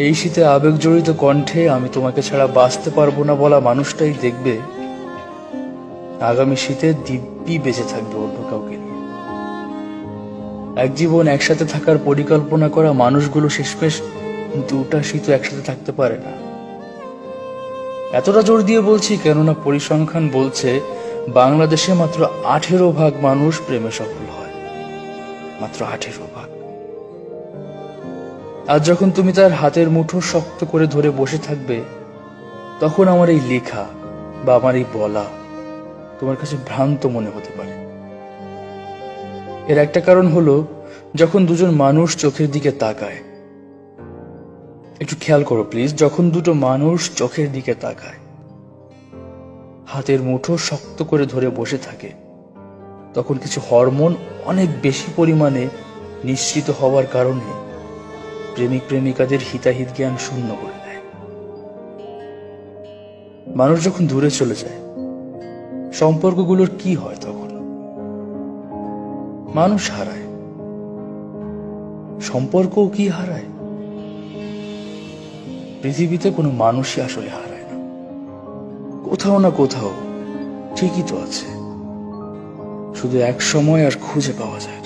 এই শীতে আবেগ জড়িত কণ্ঠে আমি তোমাকে ছাড়া বাঁচতে পারবো না বলা মানুষটাই দেখবে আগামী শীতে দিব্যি বেঁচে থাকবে অন্য কাউকে নিয়ে। এক জীবন একসাথে থাকার পরিকল্পনা করা মানুষগুলো শেষমেশ দুটা শীত একসাথে থাকতে পারে না। এতটা জোর দিয়ে বলছি কেননা পরিসংখ্যান বলছে বাংলাদেশে মাত্র 18% মানুষ প্রেমে সফল হয়, মাত্র 18%। আজ যখন তুমি তার হাতের মুঠো শক্ত করে ধরে বসে থাকবে, তখন আমার এই লেখা বা আমার এই বলা তোমার কাছে ভ্রান্ত মনে হতে পারে। এর একটা কারণ হলো, যখন দুজন মানুষ চোখের দিকে তাকায়, একটু খেয়াল করো প্লিজ, যখন দুটো মানুষ চোখের দিকে তাকায়, হাতের মুঠো শক্ত করে ধরে বসে থাকে, তখন কিছু হরমোন অনেক বেশি পরিমাণে নিঃসৃত হওয়ার কারণে প্রেমিক প্রেমিকাদের হিতাহিত জ্ঞান শূন্য করে দেয়। মানুষ যখন দূরে চলে যায়, সম্পর্কগুলোর কি হয় তখন? মানুষ হারায়, সম্পর্কও কি হারায়? পৃথিবীতে কোনো মানুষই আসলে হারায় না, কোথাও না কোথাও ঠিকই তো আছে, শুধু এক সময় আর খুঁজে পাওয়া যায়।